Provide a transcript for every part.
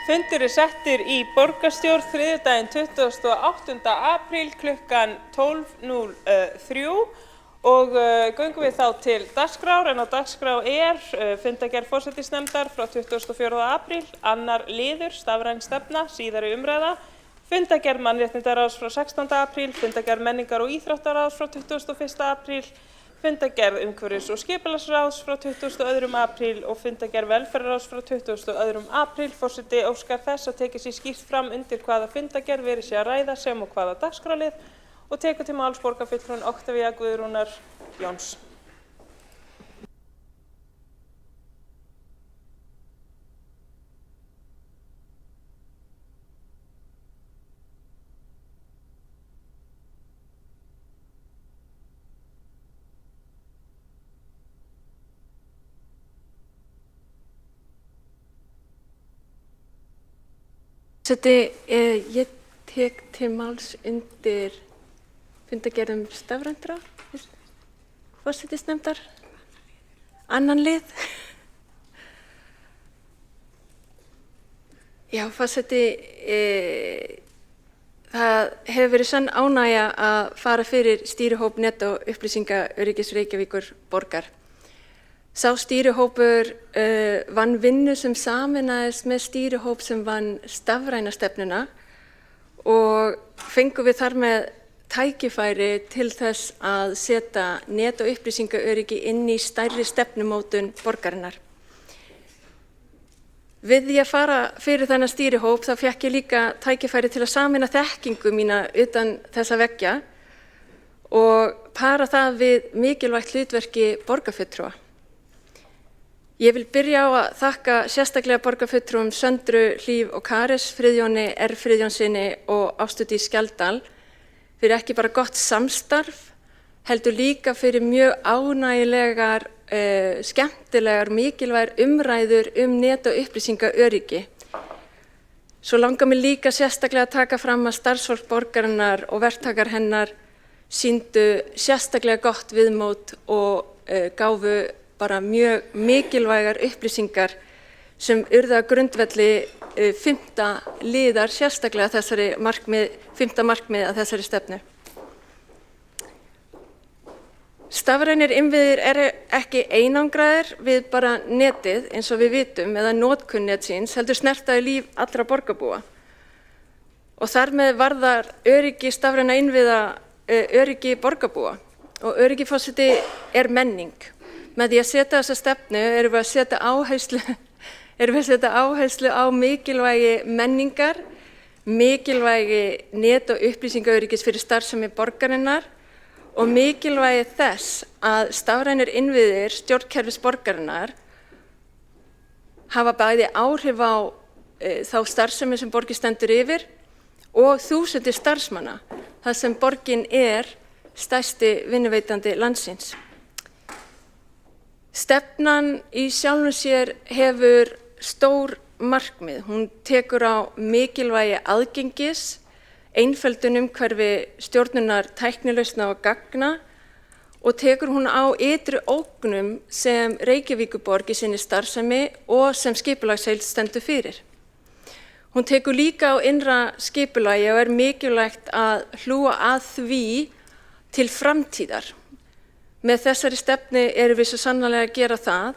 Fundur settur í borgarstjórn þriðjudaginn 28. apríl klukkan 12:03 og göngum við þá til dagskrár, en á dagskrá fundargerð forsætisnefndar frá 24. apríl, annar liður, stafræn stefna, síðari umræða, fundargerð mannréttindaráðs frá 16. apríl, fundargerð menningar- og íþróttaráðs frá 21. apríl, fundargerð umhverfis- og skipulagsráðs frá 22. apríl og fundargerð velferðarráðs frá 22. apríl. Forseti óskar þess að tekið sér skýrt fram undir hvaða fundargerð verið sé að ræða sem og hvaða dagskrárlið og tekur til máls borgarfulltrúinn Oktavía Guðrúnar Jóns. Ég tek til máls undir fundargerð stafrændra forsætisnefndar, annan lið. Já, forseti, það hefur verið sönn ánægja að fara fyrir stýrihóp net- og upplýsingaöryggis Reykjavíkur borgar. Sá stýrihópur vann vinnu sem sameinaðist með stýrihóp sem vann stafræna stefnuna og fengum við þar með tækifæri til þess að setja net- og upplýsingaöryggi inn í stærri stefnumótun borgarinnar. Við því að fara fyrir þennan stýrihóp þá fékk ég líka tækifæri til að sameina þekkingu mína utan þessa veggja og para það við mikilvægt hlutverki borgarfulltrúa. Ég vil byrja á að þakka sérstaklega borgarfulltrúum Söndru Hlíf og Karis, Friðjóni R. Friðjónssyni og Ástu Dís Skjaldal fyrir ekki bara gott samstarf, heldur líka fyrir mjög ánægjulegar, skemmtilegar, mikilvægar umræður net- og upplýsingaöryggi. Svo langar mig líka sérstaklega að taka fram að starfsfólk borgarinnar og verktakar hennar sýndu sérstaklega gott viðmót og gáfu bara mjög mikilvægar upplýsingar sem urðu að grundvelli 5. liðar sérstaklega þessari markmið, 5. markmið að þessari stefnu. Stafrænir innviðir eru ekki einangraðir við bara netið eins og við vitum eða notkun netsins, heldur snertaði líf allra borgarbúa. Og þar með varðar öryggi stafræna innviða öryggi borgarbúa og öryggi, forseti, menning. Með því að setja þessa stefnu erum við að setja áherslu á mikilvægi menningar, mikilvægi net- og upplýsingaöryggis fyrir starfsemi borgarinnar og mikilvægi þess að stafrænir innviðir stjórnkerfis borgarinnar hafa bæði áhrif á þá starfsemi sem borgin stendur yfir og þúsundir starfsmanna, þar sem borgin stærsti vinnuveitandi landsins. Stefnan í sjálfum sér hefur stór markmið. Hún tekur á mikilvægi aðgengis, einföldun umhverfi stjórnunar tæknilausna og gagna og tekur hún á ytri ógnum sem Reykjavíkurborg í sinni starfsemi og sem skipulagsheild stendur fyrir. Hún tekur líka á innra skipulagi og mikilvægt að hlúa að því til framtíðar. Með þessari stefnu erum við svo sannarlega að gera það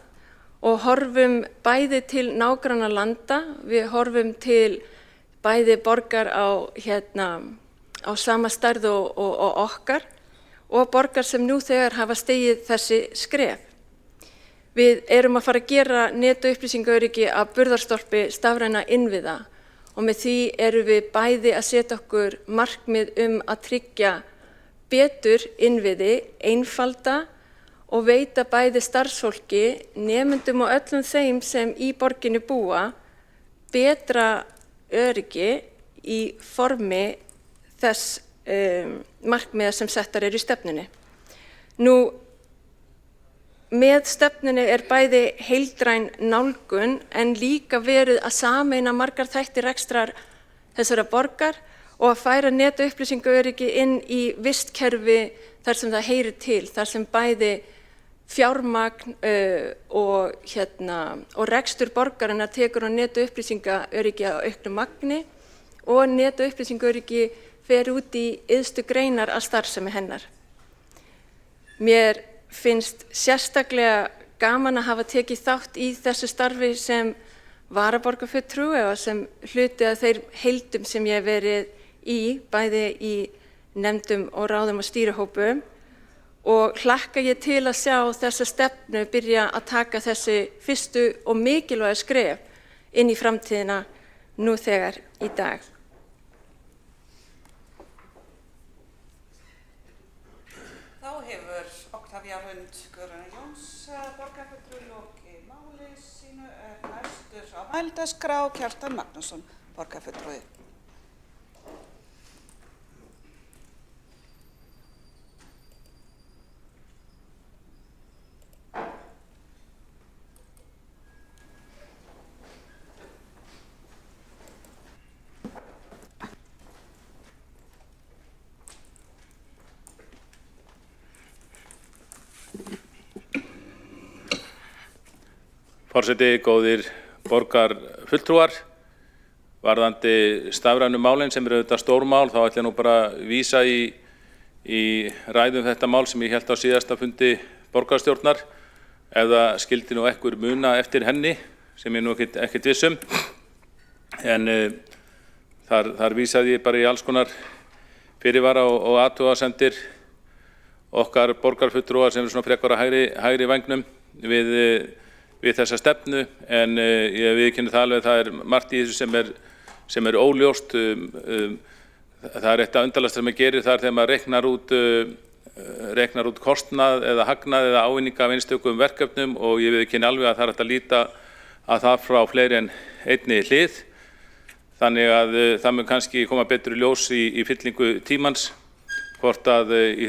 og horfum bæði til nágrannalanda, við horfum til bæði borgar á sama stærð og okkar og borgar sem nú þegar hafa stigið þessi skref. Við erum að fara að gera net- og upplýsingaöryggi af burðarstólpi stafræna innviða og með því erum við bæði að setja okkur markmið að tryggja betur innviði, einfalda og veita bæði starfsfólki, nemendum og öllum þeim sem í borginni búa betra öryggi í formi þess markmiða sem settar eru í stefnunni. Nú, með stefnunni bæði heildræn nálgun en líka verið að sameina margar þætti rekstrar þessara borgar og að færa net- og upplýsingaöryggi inn í vistkerfi þar sem það heyrir til, þar sem bæði fjármagn og rekstur borgarinnar tekur á netuupplýsingaöryggi á auknu magni og netuupplýsingaöryggi fer út í yðstu greinar að starfsemi hennar. Mér finnst sérstaklega gaman að hafa tekið þátt í þessu starfi sem varaborgarfulltrúi eða sem hluti af þeir heildum sem ég hef verið í, bæði í nefndum og ráðum og stýrihópum, og hlakka ég til að sjá þessa stefnu byrja að taka þessi fyrstu og mikilvægu skref inn í framtíðina nú þegar í dag. Þá hefur Oktavía Huld Guðrún Jóns borgarfulltrúi lokið máli sínu. Næstur á mælendaskrá Kjartan Magnússon borgarfulltrúi. Forseti, góðir borgarfulltrúar, varðandi stafrænu málin sem eru auðvitað stórmál, þá ætla ég nú bara að vísa í ræðum þetta mál sem ég hélt á síðasta fundi borgarstjórnar, ef það skildi nú ekkur muna eftir henni, sem ég nú ekkert vissum, en þar vísaði ég bara í alls konar fyrirvara og athugasemdir okkar borgarfulltrúar sem eru svona frekar á hægri vængnum við þessa stefnu, en ég viðurkenni það alveg að það margt í þessu sem er óljóst. Það eitt að undarlegasta sem gerir þar þegar maður reiknar út kostnað eða hagnað eða ávinninga af einstökum verkefnum, og ég viðurkenni alveg að það hægt að líta að það frá fleiri en einni hlið. Þannig að það mun kannski koma betur í ljós í fyllingu tímans hvort að í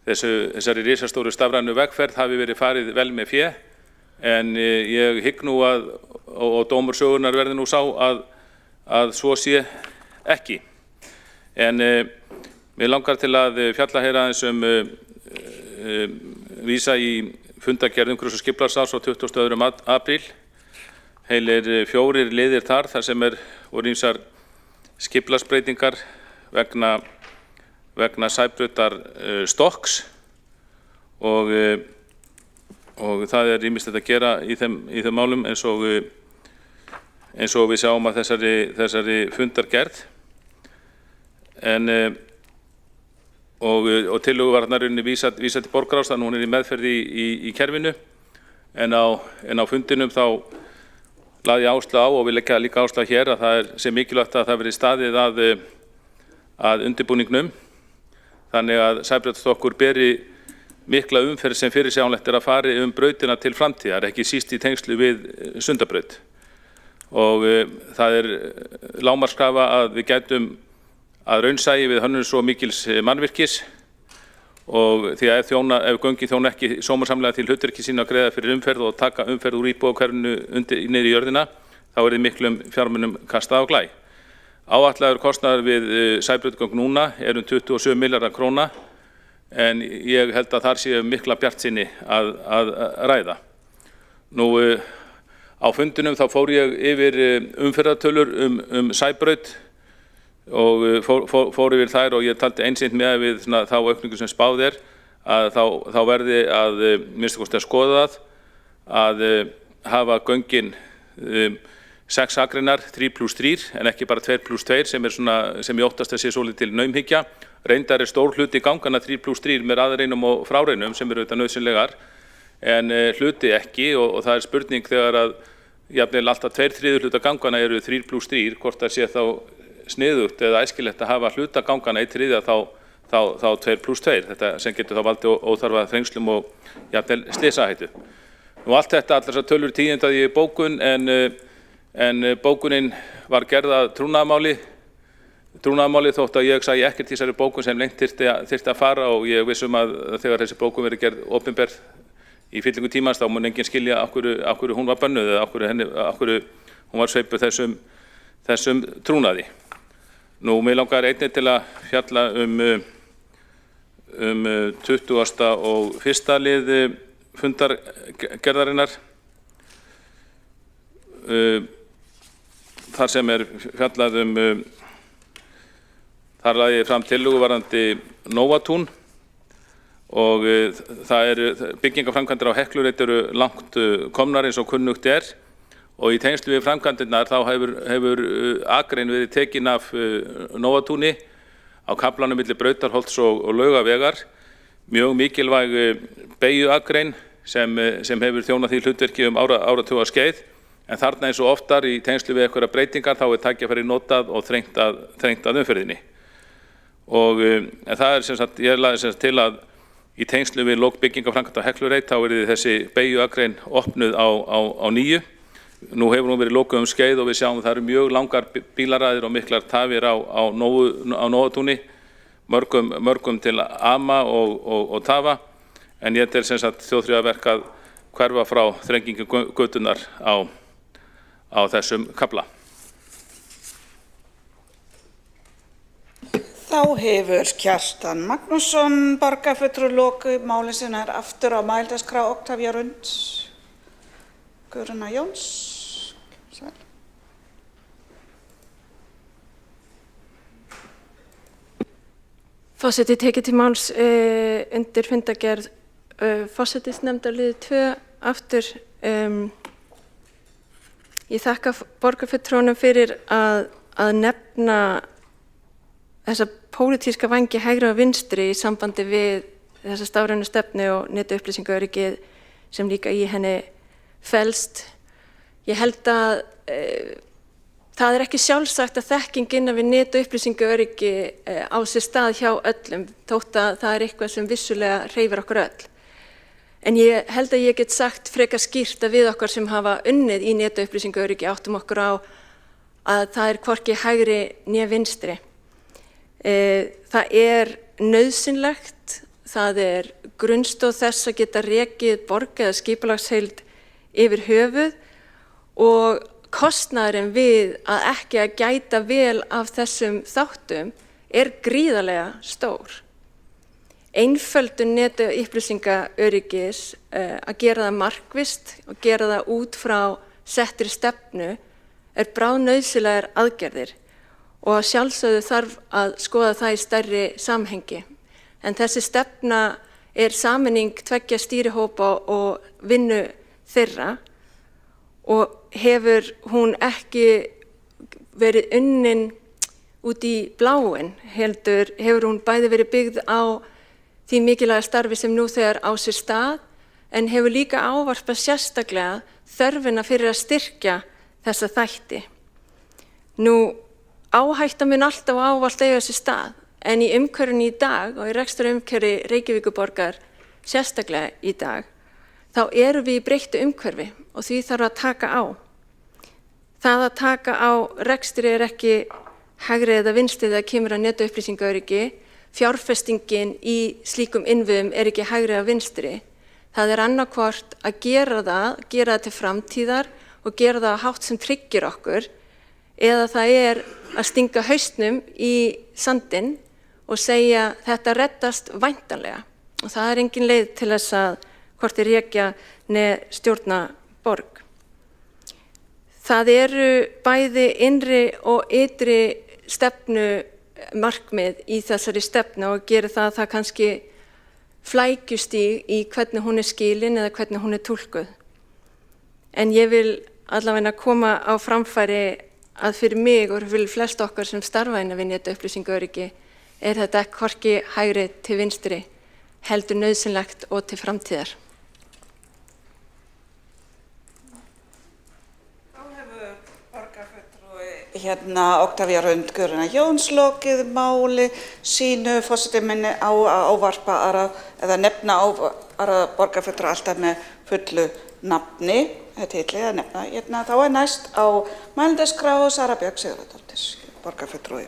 þessari risastóru stafrænu vegferð hafi verið farið vel með fé, en ég hygg nú og dómur sögunnar verði nú sá að svo sé ekki. En mér langar til að fjalla hér aðeins vísa í fundargerð umhverfis- og skipulagsráðs frá 22. apríl. Heilir 4 liðir þar sem voru ýmsar skipulagsbreytingar vegna Sæbrautar stokks, og það ýmislegt að gera í þeim málum eins og við sjáum að þessari fundargerð. Og tillöguvarnarunni vísa til borgarráðs, þannig hún í meðferð í kerfinu, en á fundinum þá lagði ég áherslu á, og vil leggja líka áherslu hér, að það sé mikilvægt að það verði staðið að undirbúningnum, þannig að Sæbrautarstokkur beri mikla umferð sem fyrirsjáanlegt að fari brautina til framtíðar, ekki síst í tengslu við Sundabraut. Og það lágmarkskrafa að við gætum að raunsæi við hönnun svo mikils mannvirkis, og því að ef göngin þjóna ekki sómasamlega til hlutverki sínu að greiða fyrir umferð og taka umferð úr íbúðahverfinu niður í jörðina, þá miklum fjármunum kastað á glæ. Áætlaður kostnaður við Sæbrautagöng núna 27 milljarðar króna, en ég held að þar sé mikla bjartsýni að ræða. Nú á fundinum þá fór ég yfir umferðartölur Sæbraut og fór yfir þær, og ég taldi einsýnt með við þá aukningu sem spáð að þá verði að minnsta kosti að skoða að hafa göngin 6 akreinar, 3+3, en ekki bara 2+2 sem ég óttast að sé svolítil naumhyggja. Reyndar stór hluti gangana 3+3 með aðreinum og fráreinum sem eru auðvitað nauðsynlegar, en hluti ekki, og það spurning þegar að jafnvel alltaf 2/3 hluta gangana eru 3+3, hvort það sé þá sniðugt eða æskilegt að hafa hluta gangana 1/3 þá 2+2, þetta sem getur þá valdið óþarfa þrengslum og jafnvel slysahættu. Nú allt þetta, allar þessar tölur tíundaði í bókun, en bókunin var gerð að trúnaðarmáli þótt að ég sæi ekkert í þessari bókun sem lengt þyrfti að fara, og ég vissum að þegar þessi bókun verið gerð opinber í fyllingu tímans þá mun enginn skilja af hverju hún var bönnuð eða af hverju hún var sveipuð þessum trúnaði. Nú, mig langar einnig til að fjalla 20. og 1. lið fundargerðarinnar. Þar sem fjallað þar lagði ég fram tillögu varðandi Nóatún og það byggingaframkvæmdir á Heklureit langt komnar eins og kunnugt og í tengslu við framkvæmdirnar þá hefur akrein verið tekin af Nóatúni á kaflanum milli Brautarholts og Laugavegar, mjög mikilvæg beygjuakrein sem hefur þjónað því hlutverki áratuga skeið, en þarna eins og oftar í tengslu við einhverjar breytingar þá tækifæri notað og þrengt að umferðinni. En það sem sagt, ég lagði sem sagt til að í tengslu við lok byggingaframkvæmda á Heklureit þá yrði þessi beygjuakrein opnuð á nýju. Nú hefur hún verið lokuð skeið og við sjáum að það eru mjög langar bílaraðir og miklar tafir á Nóatúni, mörgum til ama og tafa, en ég tel sem sagt þjóðþrifaverk að hverfa frá þrengingu götunnar á þessum kafla. Þá hefur Kjartan Magnússon, borgarfulltrúi, lokið máli sínu aftur á mælendaskrá. Oktavía Rund, Guðrún Jóns. Forseti tekið til máls undir fundargerð forsætisnefndar liður 2 aftur. Ég þakka borgarfulltrúnum fyrir að nefna þessa pólitíska vængja hægri og vinstri í sambandi við þessa stafrænu stefnu og netupplýsingaöryggið sem líka í henni felst. Ég held að það ekki sjálfsagt að þekking innan við netupplýsingaöryggi á sér stað hjá öllum, þótt að það eitthvað sem vissulega hreyfir okkur öll. En ég held að ég get sagt frekar skýrt að við okkar sem hafa unnið í netupplýsingaöryggi áttum okkur á að það hvorki hægri né vinstri. Það nauðsynlegt, það grunnstoð þess að geta rekið borg eða skipulagsheild yfir höfuð og kostnaðurinn við að ekki að gæta vel af þessum þáttum gríðarlega stór. Einföldun netupplýsingaöryggis, að gera það markvisst og gera það út frá settri stefnu bráðnauðsynlegar aðgerðir. Og að sjálfsögðu þarf að skoða það í stærri samhengi. En þessi stefna sameining tveggja stýrihópa og vinnu þeirra og hefur hún ekki verið unnin út í bláinn, heldur hefur hún bæði verið byggð á því mikilvæga starfi sem nú þegar á sér stað, en hefur líka ávarpað sérstaklega þörfina fyrir að styrkja þessa þætti. Nú, áhætta mun alltaf ávallt eiga sér stað, en í umhverfinu í dag og í rekstrarumhverfi Reykjavíkurborgar sérstaklega í dag, þá erum við í breyttu umhverfi og því þarf að taka á. Það að taka á rekstri ekki hægri eða vinstri þegar kemur að netupplýsingaöryggi, fjárfestingin í slíkum innviðum ekki hægri eða vinstri. Það annarkvort að gera það til framtíðar og gera það á hátt sem tryggir okkur, eða það að stinga hausnum í sandinn og segja þetta reddast væntanlega. Og það engin leið til þess að hvort rekja né stjórna borg. Það bæði innri og ytri stefnu markmið í þessari stefnu og gerir það kannski flækjustig í hvernig hún skilin eða hvernig hún túlkuð. En ég vil allavega koma á framfæri að fyrir mig og fyrir flest okkar sem starfa innan við netupplýsingaöryggi þetta hvorki hægri til vinstri, heldur nauðsynlegt og til framtíðar. Oktavía Rund, Guðrún Jóns, lokið máli sínu. Forseti minni á að ávarpa eða nefna aðra borgarfulltrúa alltaf með fullu nafni, titli að nefna. Þá næst á mælendaskrá Sara Björk Sigurðardóttir, borgarfulltrúi.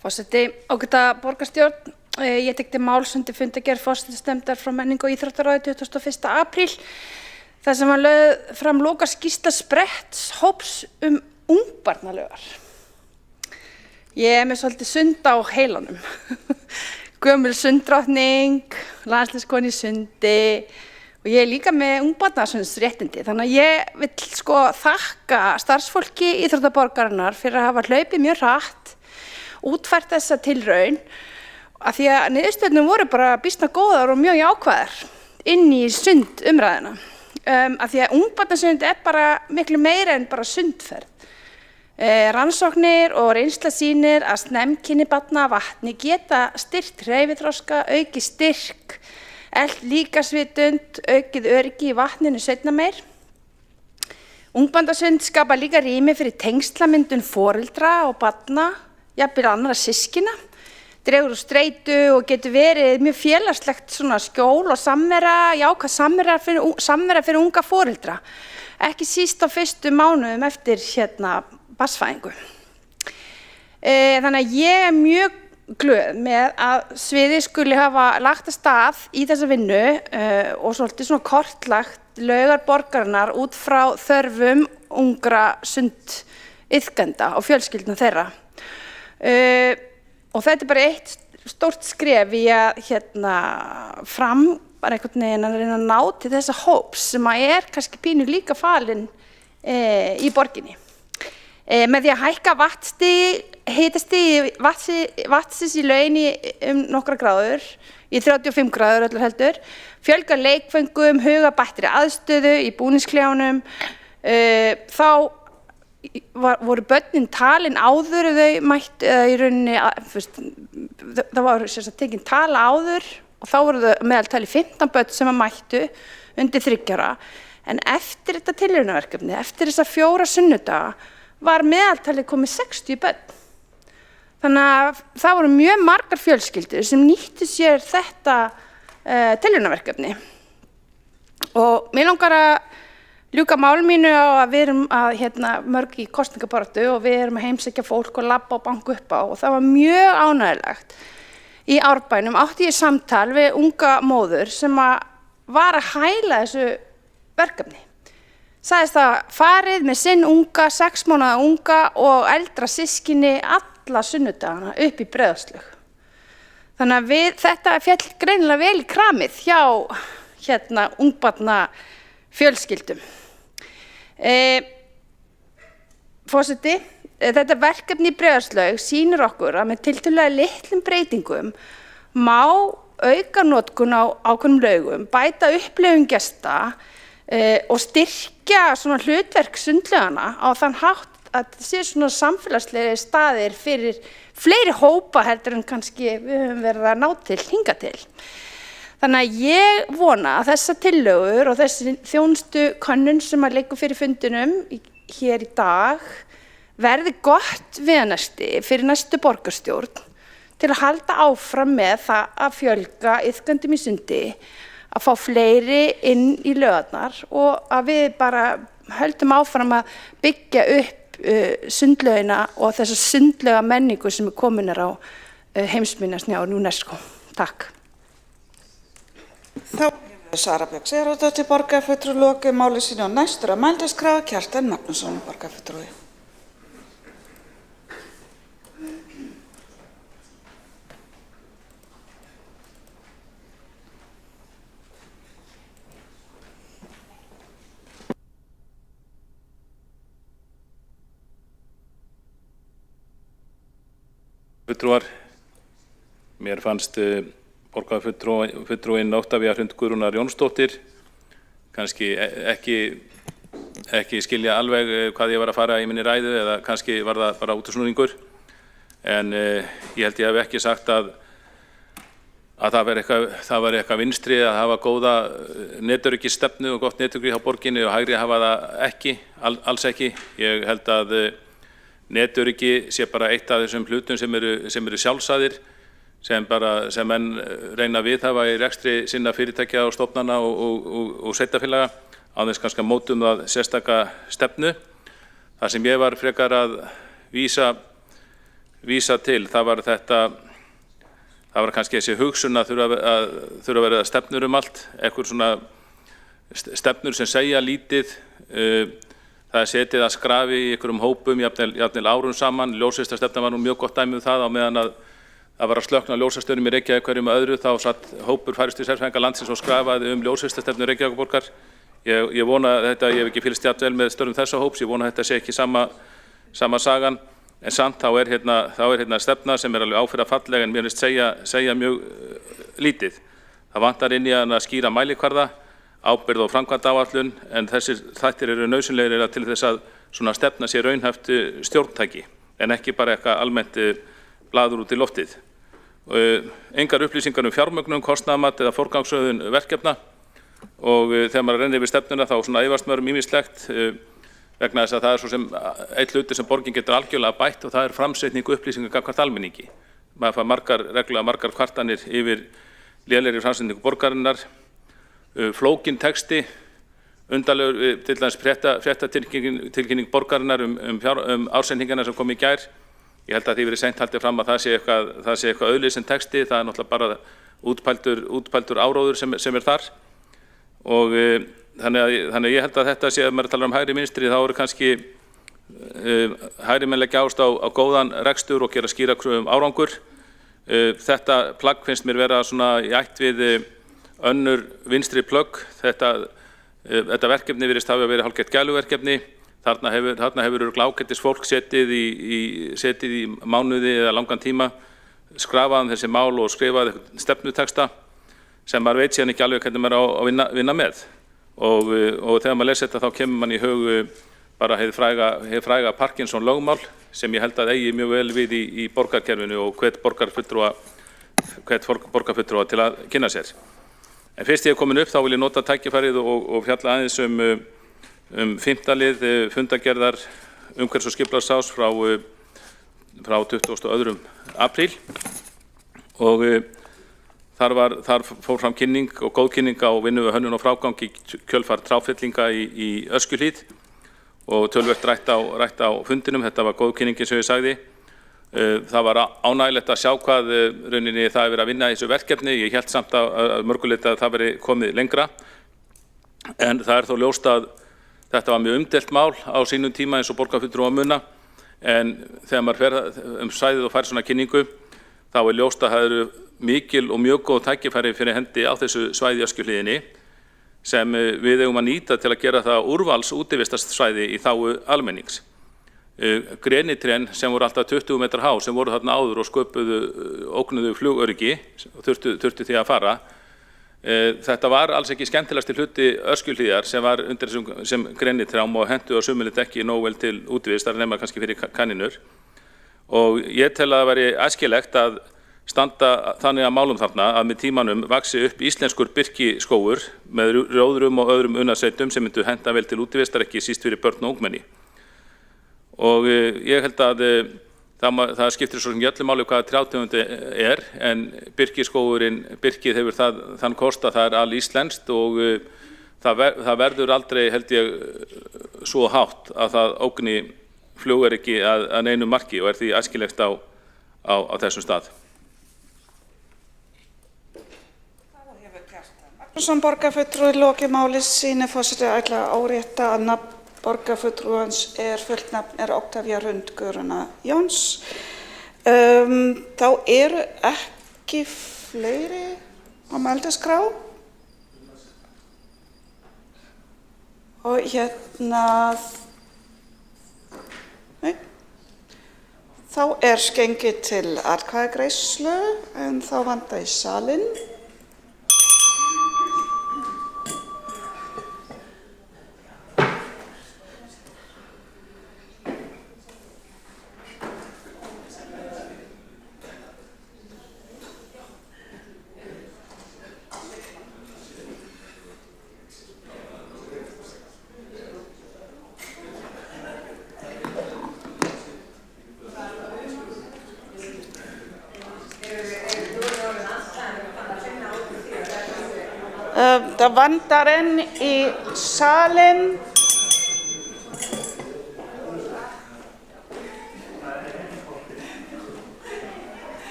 Forseti, ágæta borgarstjórn. Ég tek til máls undir fundargerð forsætisnefndar frá menningu og íþróttaráði 21. apríl þar sem var lögð fram lokaskýrsla sprettshóps ungbarnalögar. Ég með svolítið sund á heilanum. Gömul sunddrottning, landsliðskona í sundi og ég líka með ungbarnasundsréttindi. Þannig að ég vil sko þakka starfsfólki Íþróttaborgarinnar fyrir að hafa hlaupið mjög hratt, útfært þessa tilraun, af því að niðurstöðurnar voru bara býsna góðar og mjög jákvæðar inn í sundumræðina. Af því að ungbarnasund bara miklu meira en bara sundferð. Rannsóknir og reynsla sýnir að snemkynni barna af vatni geta styrkt hreyfiþroska, aukið styrk, eflt líkamsvitund, aukið öryggi í vatninu seinna meir. Ungbarnasund skapa líka rými fyrir tengslamyndun foreldra og barna, jafnvel annarra systkina, dregur úr streitu og getur verið mjög félagslegt svona skjól og samvera, jákvæð samvera fyrir unga foreldra, ekki síst á fyrstu mánuðum eftir barnsfæðingu. Þannig að ég mjög glöð með að sviðið skuli hafa lagt af stað í þessa vinnu og svolítið svona kortlagt laugar borgarinnar út frá þörfum ungra sundiðkenda og fjölskyldna þeirra. Og þetta bara eitt stórt skref í að bara einhvern veginn að reyna að ná til þessa hóps sem að kannski pínu líka falinn í borginni. Með því að hækka hitastig vatnsins í lauginni nokkra gráður, í 35 gráður öllu heldur, fjölga leikföngum, huga bættri aðstöðu í búningsklefanum, þá voru börnin talin áður þau mættu, eða í rauninni, það var tekin tala áður og þá voru þau meðaltali 15 börn sem mættu undir 3 ára, en eftir þetta tilraunaverkefni, eftir þessa 4 sunnudaga, var meðaltalið komið 60 börn. Þannig að það voru mjög margar fjölskyldur sem nýttu sér þetta tilraunaverkefni. Og mig langar að ljúka máli mínu á að við erum mörg í kosningabaráttu og við erum að heimsækja fólk og labba og banka upp á og það var mjög ánægjulegt. Í Árbænum átti ég samtal við unga móður sem var að hæla þessu verkefni. Sagðist það farið með sinn unga, 6 mánaða unga og eldra systkini alla sunnudagana upp í Breiðholtslaug. Þannig að þetta féll greinilega vel í kramið hjá ungbarna fjölskyldum. Forseti, þetta verkefni í Breiðholtslaug sýnir okkur að með tiltölulega litlum breytingum má auka notkun á ákveðnum laugum, bæta upplifun gesta og styrkja svona hlutverk sundlaugana á þann hátt að það sé svona samfélagslegir staðir fyrir fleiri hópa heldur en kannski við höfum verið að ná til hingað til. Þannig að ég vona að þessar tillögur og þessi þjónustukönnun sem liggur fyrir fundinum hér í dag verði gott veganesti fyrir næstu borgarstjórn til að halda áfram með það að fjölga iðkendum í sundi, að fá fleiri inn í laugarnar og að við bara höldum áfram að byggja upp sundlaugina og þessa sundlauga menningu sem komin á heimsminjaskrá UNESCO. Takk. Þá hefur Sara Björk Sigurðardóttir borgarfulltrúi lokið máli sínu og næstur á mælendaskrá Kjartan Magnússon borgarfulltrúi. Fulltrúar, mér fannst borgarfulltrúinn Oktavía Hrund Guðrúnar Jónsdóttir kannski ekki skilja alveg hvað ég var að fara í minni ræðu eða kannski var það bara útúrsnúningur en ég held ég hef ekki sagt að það var eitthvað vinstri að hafa góða netöryggisstefnu og gott netöryggi hjá borginni og hægri hafa það ekki, alls ekki. Ég held að netöryggi sé bara eitt af þessum hlutum sem eru sjálfsagðir sem menn reyna að viðhafa í rekstri sinna fyrirtækja og stofnana og sveitarfélaga á þess kannski að mótum það sérstaka stefnu. Það sem ég var frekar að vísa til, það var kannski þessi hugsun að þurfa að vera stefnur allt, eitthvað svona stefnur sem segja lítið. það setið að skrafi í einhverjum hópum, jafnvel árum saman. Ljósvistastefnan var nú mjög gott dæmi það á meðan að það var að slökkna ljósastöðum í Reykjavík hverjum öðru, þá satt hópur færustu landsins og skrafaði ljósvistastefnu Reykjavíkurborgar. Ég vona að þetta, ég hef ekki fylgst jafnvel með störfum þessa hóps, ég vona að þetta sé ekki sama sagan, en samt þá er hérna stefna sem er alveg áferðarfalleg en mér finnst segja mjög lítið. Það vantar inn í hana skýra mælikvarða, ábyrgð og framkvæmdaáætlun, en þessir þættir eru nauðsynlegir til þess að svona stefna sé raunhæft stjórntæki en ekki bara eitthvað almennt blaður út í loftið. Engar upplýsingar fjármögnun, kostnaðarmat eða forgangsröðun verkefna og þegar maður rennir yfir stefnuna þá svona efast maður ýmislegt vegna þess að það er svo sem eitt hluti sem borgin getur algjörlega bætt og það er framsetningu upplýsingar gagnvart almenningi. Maður fær reglulega margar kvartanir yfir lélegri framsetningu borgarinnar, flókin texti, undarlegur til dæmis fréttatilkynning borgarinnar ársendingana sem kom í gær. Ég held að því verið seint haldið fram að það sé eitthvað auðlýsinn texti, það er náttúrulega bara útpældur áróður sem er þar. Og þannig að ég held að þetta sé, ef maður talar hægri ministri, þá eru kannski hægri menn leggja áherslu á góðan rekstur og gera skýra kröfu árangur. Þetta plagg finnst mér vera svona í ætt við önnur vinstri plögg. Þetta verkefni virðist hafa verið hálfgert gæluverkefni. Þarna hefur ágætis fólk setið í mánuði eða langan tíma, skrafaði þessi mál og skrifaði stefnutexta sem maður veit síðan ekki alveg hvernig maður á að vinna með. Og þegar maður les þetta þá kemur mann í hug bara hið fræga Parkinson lögmál sem ég held að eigi mjög vel við í borgarkerfinu og hvet borgarfulltrúa til að kynna sér. En fyrst ég komin upp þá vil ég nota tækifærið og fjalla aðeins um 5. lið fundargerðar umhverfis- og skipulagsráðs frá 22. apríl og þar fór fram kynning og góð kynning á vinnu við hönnun og frágang í kjölfar tráfyllinga í Öskjuhlíð og töluvert rætt á fundinum. Þetta var góð kynningin sem ég sagði. Það var ánægilegt að sjá hvað rauninni það er verið að vinna í þessu verkefni. Ég hélt samt að mörguleyti að það veri komið lengra en það er þó ljóst að þetta var mjög umdeilt mál á sínum tíma eins og borgarfulltrúar muna, en þegar maður fer svæðið og fær svona kynningu þá er ljóst að það eru mikil og mjög góð tækifæri fyrir hendi á þessu svæði í Öskjuhlíðinni sem við eigum að nýta til að gera það úrvals útivistarsvæði í þágu almennings. Grenitrén sem voru alltaf 20 metrar há sem voru þarna áður og ógnuðu flugöryggi og þurftu því að fara. Þetta var alls ekki skemmtilegasti hluti Öskjuhlíðar sem var undir sem grenitrjám og hentu á sumilegt ekki nóg vel til útivistar nema kannski fyrir kaninur. Og ég tel að það væri æskilegt að standa þannig að málum þarna að með tímanum vaxi upp íslenskur birkiskógur með rjóðrum og öðrum unnarsveitum sem myndu henta vel til útivistar, ekki síst fyrir börn og ungmenni. Og ég held að það skiptir svo sem öllu máli hvaða trjátegund er, en birkið hefur þann kost að það er alíslenskt og það verður aldrei, held ég, svo hátt að það ógni flugöryggi að neinu marki og er því æskilegt á þessum stað. Magnússon borgarfulltrúi lokið máli sínu. Forseti ætla að árétta að nafn borgarfulltrúans fullt nafn er Oktavía Hrund Guðrúnar Jóns. Þá eru ekki fleiri á mælendaskrá. Og nei. Þá er gengið til atkvæðagreiðslu en þá vantar í salinn. Það vantar enn í salinn.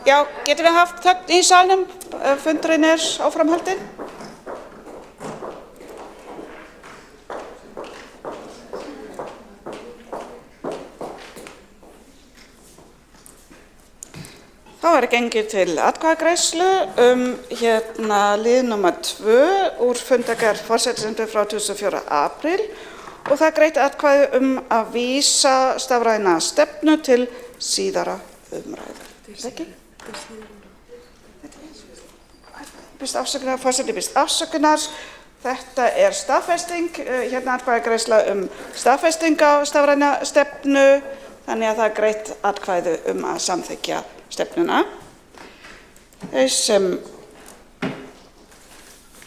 Já, getum við haft þögn í salnum? Fundurinn áframhaldinn. Þá gengið til atkvæðagreiðslu lið nummer 2 úr fundargerð forsætisnefndar frá 24. apríl og það greitt atkvæði að vísa stafræna stefnu til síðara umræðu. Ekki? Forseti biðst afsökunar. Þetta staðfesting, atkvæðagreiðsla staðfesting á stafræna stefnu, þannig að það greitt atkvæði að samþykkja stefnuna. Þeir sem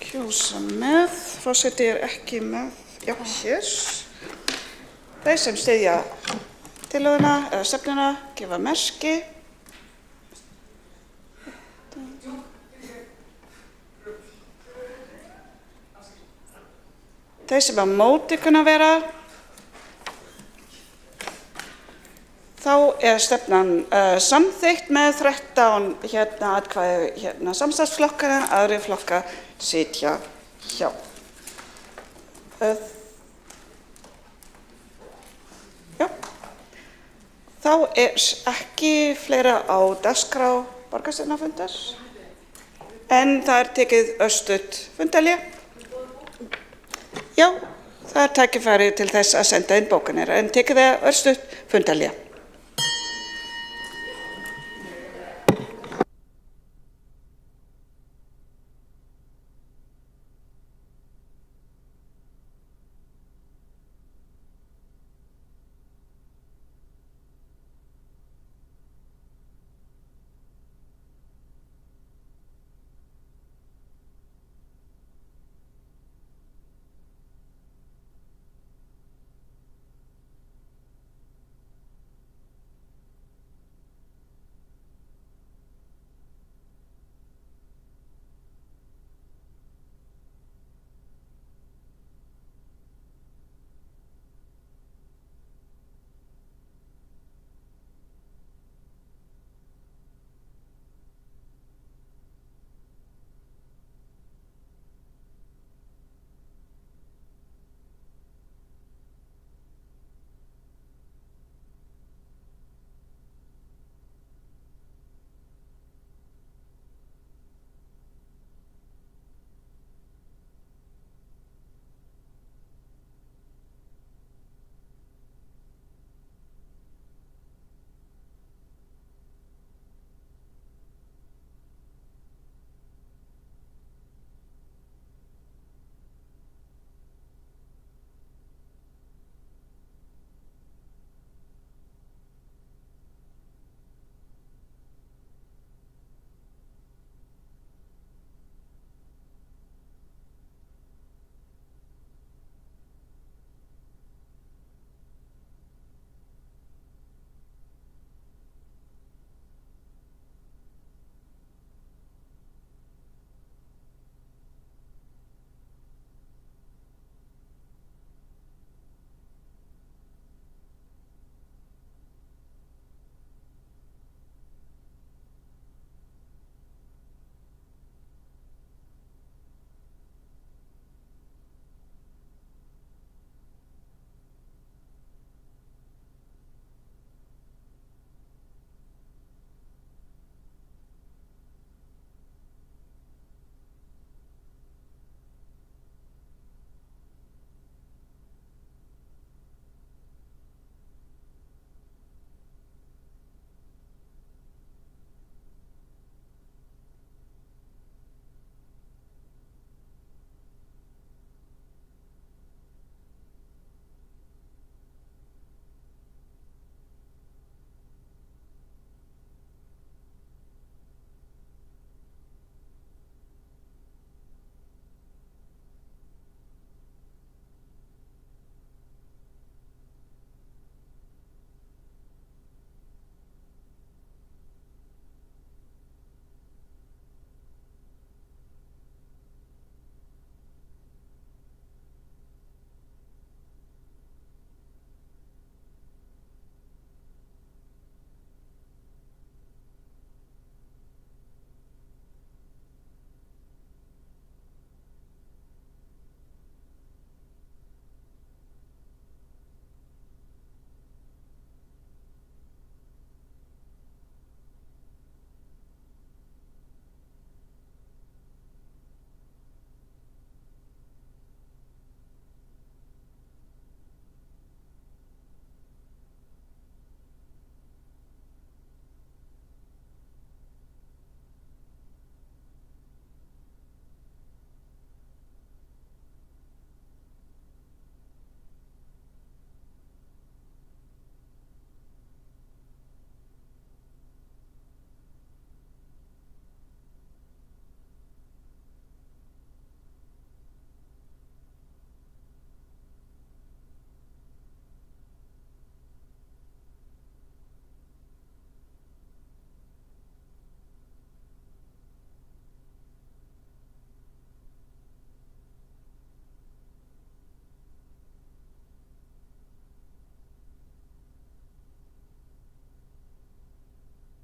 kjósa með, forseti ekki með, já, hér. Þeir sem styðja tillöguna eða stefnuna gefa merki. Þeir sem á móti kunna vera, þá stefnan samþykkt með 13 atkvæði samstarfsflokkana, aðrir flokkar sitja hjá. Já. Þá ekki fleira á dagskrá borgarstjórnarfundar, en það tekið örstutt fundarhlé. Já, það tækifæri til þess að senda inn bókanir, en tekið það örstutt fundarhlé.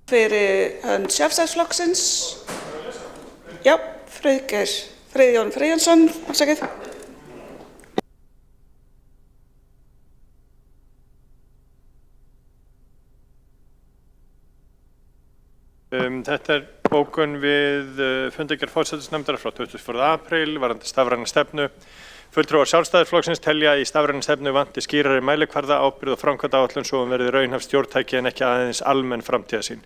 Fyrir hönd Sjálfstæðisflokksins. Já, Friðjón Friðjónsson, afsakið. Þetta bókun við fundargerð forsætisnefndar frá 24. apríl varðandi stafræna stefnu. Fulltrúar Sjálfstæðisflokksins telja að í stafræna stefnu vanti skýrari mælikvarða, ábyrgð og framkvæmdaáætlun svo verði raunhæf stjórntæki en ekki aðeins almenn framtíðarsýn.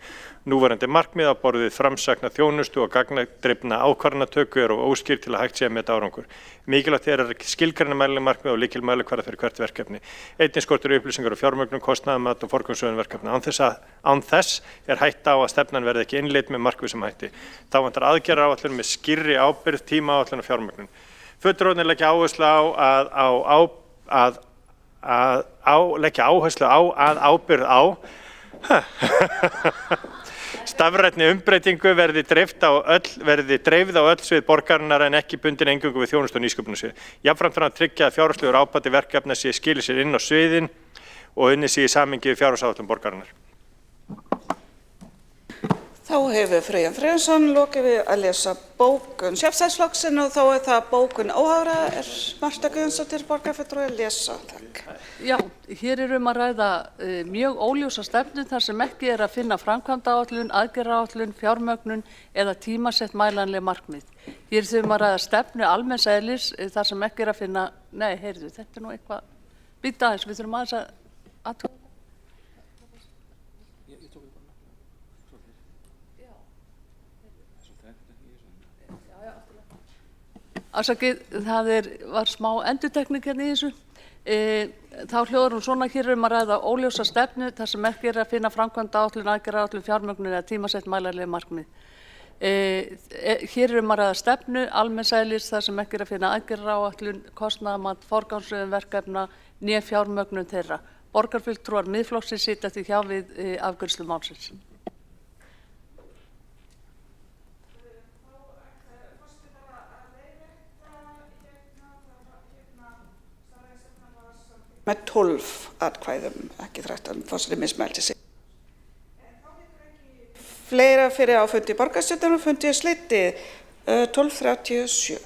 Núverandi markmið á borð við framsækna þjónustu og gagnadrifna ákvarðanatöku eru óskýr til að hægt sé að meta árangur. Mikilvægt er að skilgreina mælanleg markmið og lykilmælikvarða fyrir hvert verkefni. Einnig skortur upplýsingar og fjármögnun, kostnaðarmat og forgangsröðun verkefna. Án þess er hætta á að stefnan verði ekki innleidd með markvissum hætti. Þá vantar aðgerðaáætlun með skýrri ábyrgð, tímaáætlun og fjármögnun. Fulltrúarnir leggja áherslu á ábyrgð á stafrænni umbreytingu verði dreifð á öll svið borgarinnar en ekki bundin eingöngu við þjónustu og nýsköpunarsvið. Jafnframt þarf að tryggja að fjárhagslegur ábati verkefna sé skili sér inn á sviðin og unnið sé í samhengi við fjárhagsáætlun borgarinnar. Þá hefur Friðjón Friðjónsson lokið við að lesa bókun Sjálfstæðisflokksins og þá er það bókun óháðra. Er Marta Guðjónsdóttir borgarfulltrúi að lesa? Takk. Já, hér er að ræða mjög óljósa stefnu þar sem ekki er að finna framkvæmdaáætlun, aðgerðaáætlun, fjármögnun eða tímasett mælanleg markmið. Hér er að ræða stefnu almenns eðlis þar sem ekki er að finna, nei, heyrðu, þetta er nú eitthvað, býta aðeins, við þurfum aðeins að Afsakið, var smá endurtekning hérna í þessu. Þá hljóðar hún svona: hér er að ræða óljósa stefnu þar sem ekki er að finna framkvæmdaáætlun, aðgerðaáætlun, fjármögnun eða tímasett mælanleg markmið. Hér er að ræða stefnu almenns eðlis þar sem ekki er að finna aðgerðaáætlun, kostnaðarmat, forgangsröðun verkefna né fjármögnun þeirra. Borgarfulltrúar Miðflokksins sitja því hjá við afgreiðslu málsins. Með 12 atkvæðum, ekki 13, forseti mismælti sig. Fleira fyrir á fundi borgarstjórnar og fundi slitið 12:37.